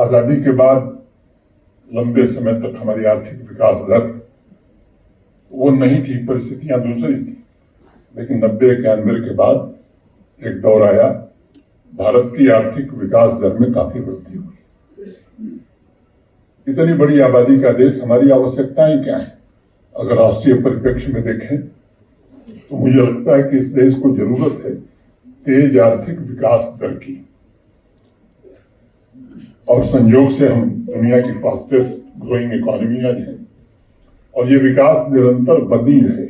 आजादी के बाद लंबे समय तक हमारी आर्थिक विकास दर वो नहीं थी, परिस्थितियां दूसरी थी। लेकिन 90-91 के बाद एक दौर आया, भारत की आर्थिक विकास दर में काफी वृद्धि हुई। इतनी बड़ी आबादी का देश, हमारी आवश्यकताएं क्या है? अगर राष्ट्रीय परिप्रेक्ष्य में देखें तो मुझे लगता है कि इस देश को जरूरत है तेज आर्थिक विकास दर की, और संयोग से हम दुनिया की फास्टेस्ट ग्रोइंग इकोनॉमी आज है, और ये विकास निरंतर बनी रहे,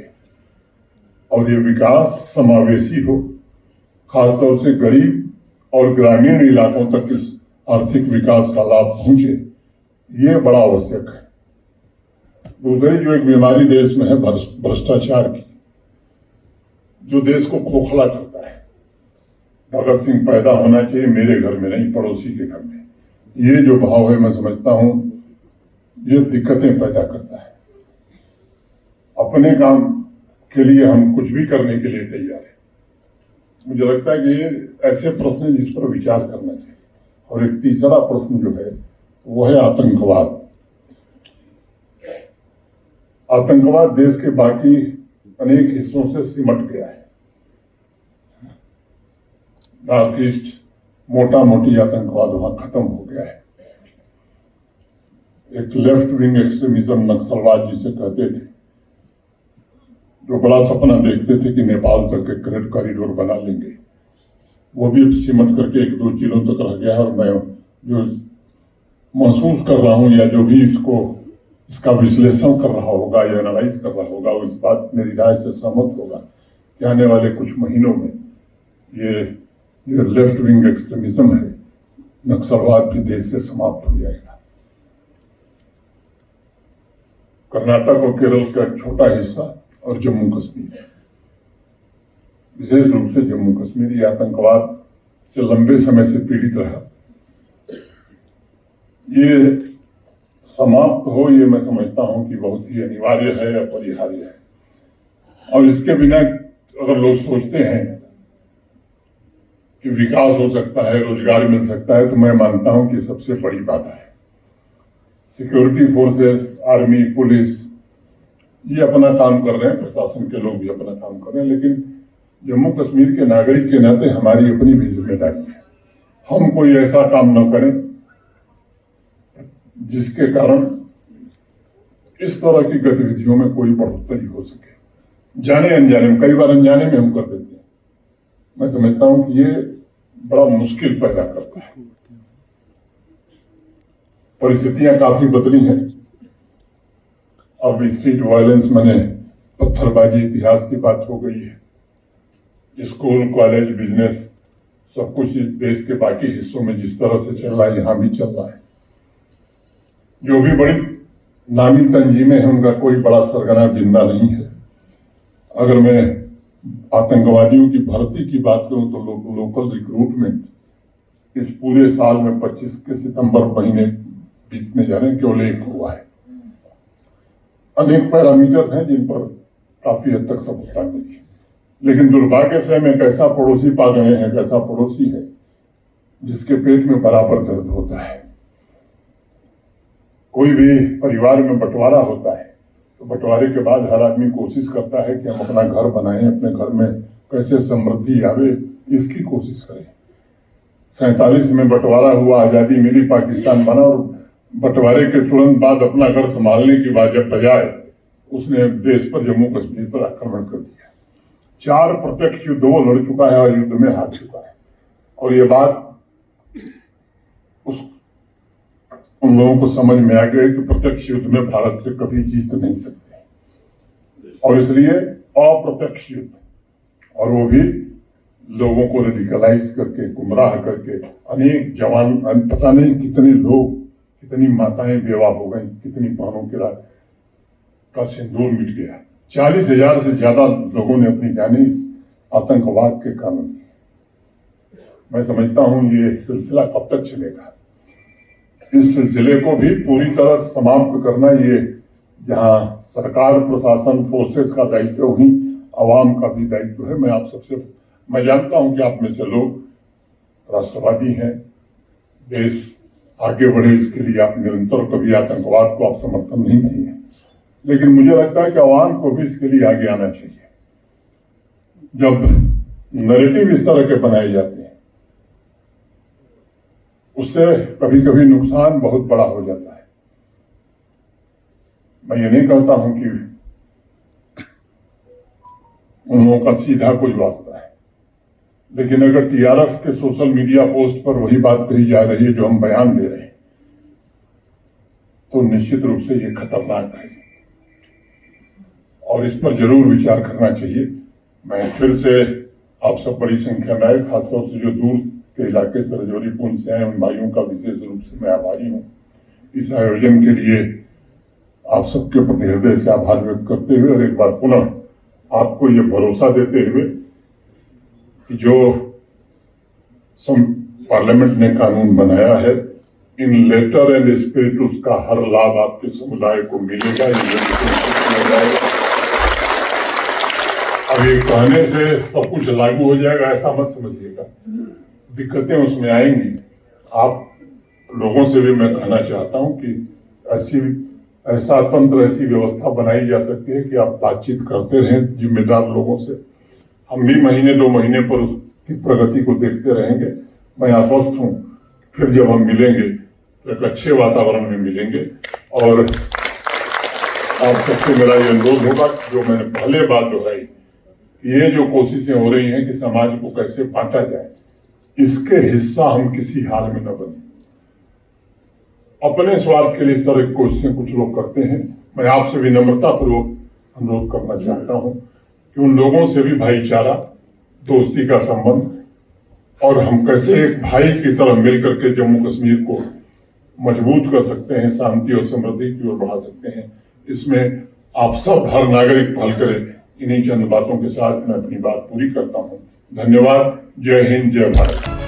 और ये विकास समावेशी हो, खासतौर से गरीब और ग्रामीण इलाकों तक इस आर्थिक विकास का लाभ पहुंचे, ये बड़ा आवश्यक है। दूसरी जो एक बीमारी देश में है भ्रष्टाचार की, जो देश को खोखला करता है। भगत सिंह पैदा होना चाहिए मेरे घर में, नहीं पड़ोसी के घर में, ये जो भाव है मैं समझता हूं ये दिक्कतें पैदा करता है। अपने काम के लिए हम कुछ भी करने के लिए तैयार है। मुझे लगता है कि ये ऐसे प्रश्न हैं जिस पर विचार करना चाहिए। और एक तीसरा प्रश्न जो है वो है आतंकवाद। आतंकवाद देश के बाकी अनेक हिस्सों से सिमट गया है। नॉर्थ ईस्ट मोटा मोटी आतंकवाद वहां खत्म हो गया है। एक लेफ्ट विंग एक्सट्रीमिज्म, नक्सलवाद जिसे कहते थे, जो बड़ा सपना देखते थे कि नेपाल तक एक कॉरिडोर बना लेंगे, वो भी सिमट करके 1-2 जिलों तक रह गया। और मैं जो महसूस कर रहा हूं, या जो भी इसका विश्लेषण कर रहा होगा या एनालाइज कर रहा होगा, वो इस बात मेरी राय से सहमत होगा कि आने वाले कुछ महीनों में ये लेफ्ट विंग एक्सट्रीमिज्म है, नक्सलवाद भी देश से समाप्त हो जाएगा। कर्नाटक और केरल का एक छोटा हिस्सा और जम्मू कश्मीर, विशेष रूप से जम्मू कश्मीर, ये आतंकवाद से लंबे समय से पीड़ित रहा। ये समाप्त हो, ये मैं समझता हूं कि बहुत ही अनिवार्य है, अपरिहार्य है। और इसके बिना अगर लोग सोचते हैं कि विकास हो सकता है, रोजगार मिल सकता है, तो मैं मानता हूं कि सबसे बड़ी बाधा है। सिक्योरिटी फोर्सेस, आर्मी, पुलिस ये अपना काम कर रहे हैं, प्रशासन के लोग भी अपना काम कर रहे हैं, लेकिन जम्मू कश्मीर के नागरिक के नाते हमारी अपनी भी जिम्मेदारी है। हम कोई ऐसा काम न करें जिसके कारण इस तरह की गतिविधियों में कोई बढ़ोतरी हो सके। जाने अनजाने में, कई बार अनजाने में हम कर देते हैं। मैं समझता हूं कि ये बड़ा मुश्किल पैदा करता है। परिस्थितियां काफी बदली हैं। अब स्ट्रीट वायलेंस माने पत्थरबाजी इतिहास की बात हो गई है। स्कूल, कॉलेज, बिजनेस सब कुछ इस देश के बाकी हिस्सों में जिस तरह से चल रहा है, यहां भी चल रहा है। जो भी बड़ी नामी तंजीमें हैं, उनका कोई बड़ा सरगना जिंदा नहीं है। अगर मैं आतंकवादियों की भर्ती की बात करूं तो लोकल रिक्रूटमेंट इस पूरे साल में 25 के सितंबर महीने बीतने जा रहे हैं, केवल 1 हुआ है। अनेक पैरामीटर्स हैं जिन पर काफी हद तक सफलता मिली, लेकिन दुर्भाग्य से हम एक ऐसा पड़ोसी पा गए हैं, एक ऐसा पड़ोसी है जिसके पेट में बराबर दर्द होता है। कोई भी परिवार में बंटवारा होता है तो बंटवारे के बाद हर आदमी कोशिश करता है कि हम अपना घर बनाएं, अपने घर में कैसे समृद्धि आवे, इसकी कोशिश करें। 47 में बंटवारा हुआ, आजादी मिली, पाकिस्तान बना, और बंटवारे के तुरंत बाद अपना घर संभालने की बजाय उसने देश पर, जम्मू कश्मीर पर आक्रमण कर दिया। 4 प्रत्यक्ष युद्ध वो लड़ चुका है और युद्ध में हार चुका है। और ये बात उन लोगों को समझ में आ गया कि प्रत्यक्ष युद्ध में भारत से कभी जीत नहीं सकते, और इसलिए अप्रत्यक्ष युद्ध, और वो भी लोगों को रेडिकलाइज करके, गुमराह करके, अनेक जवान, पता नहीं कितने लोग, कितनी माताएं बेवा हो गई, कितनी बहनों के रात का सिंदूर मिट गया। 40,000 से ज्यादा लोगों ने अपनी जानें इस आतंकवाद के कारण दी। मैं समझता हूं ये सिलसिला कब तक चलेगा? इस सिलसिले को भी पूरी तरह समाप्त करना, ये जहां सरकार, प्रशासन, फोर्सेस का दायित्व, वहीं आवाम का भी दायित्व है। मैं जानता हूं कि आप में से लोग राष्ट्रवादी हैं, देश आगे बढ़े, इसके लिए आप निरंतर कभी आतंकवाद को आप समर्थन नहीं किए, लेकिन मुझे लगता है कि आवाम को भी इसके लिए आगे आना चाहिए। जब नैरेटिव इस तरह के बनाए जाते हैं उससे कभी कभी नुकसान बहुत बड़ा हो जाता है। मैं ये नहीं कहता हूं कि उन लोगों का सीधा कोई वास्ता है, लेकिन अगर टीआरएफ के सोशल मीडिया पोस्ट पर वही बात कही जा रही है जो हम बयान दे रहे हैं, तो निश्चित रूप से ये खतरनाक है और इस पर जरूर विचार करना चाहिए। मैं फिर से आप सब बड़ी संख्या में आए, खासतौर से जो दूर के इलाके से रजौरी पुंछ से आए, उन भाइयों का विशेष रूप से मैं आभारी हूँ। इस आयोजन के लिए आप सबके प्रति हृदय से आभार व्यक्त करते हुए और एक बार पुनः आपको ये भरोसा देते हुए कि जो पार्लियामेंट ने कानून बनाया है, इन लेटर एंड स्पिरिट उसका हर लाभ आपके समुदाय को मिलेगा। अब ये कहने से सब कुछ लागू हो जाएगा ऐसा मत समझिएगा, दिक्कतें उसमें आएंगी। आप लोगों से भी मैं कहना चाहता हूं कि ऐसा तंत्र, ऐसी व्यवस्था बनाई जा सकती है कि आप बातचीत करते रहें जिम्मेदार लोगों से। हम भी महीने 2 महीने पर उसकी प्रगति को देखते रहेंगे। मैं आश्वस्त हूं फिर जब हम मिलेंगे तो एक अच्छे वातावरण में मिलेंगे और आप सबसे मेरा ये अनुरोध होगा जो मैंने पहले बात दोहराई, ये जो कोशिशें हो रही हैं कि समाज को कैसे बांटा जाए, इसके हिस्सा हम किसी हाल में न बने। अपने स्वार्थ के लिए इस तरह की कोशिशें कुछ लोग करते हैं। मैं आपसे विनम्रता पूर्वक अनुरोध करना चाहता हूं कि उन लोगों से भी भाईचारा, दोस्ती का संबंध और हम कैसे एक भाई की तरह मिलकर के जम्मू कश्मीर को मजबूत कर सकते हैं, शांति और समृद्धि की ओर बढ़ा सकते हैं, इसमें आप सब हर नागरिक पहल करें। इन्हीं चंद बातों के साथ मैं अपनी बात पूरी करता हूं। धन्यवाद। जय हिंद, जय भारत।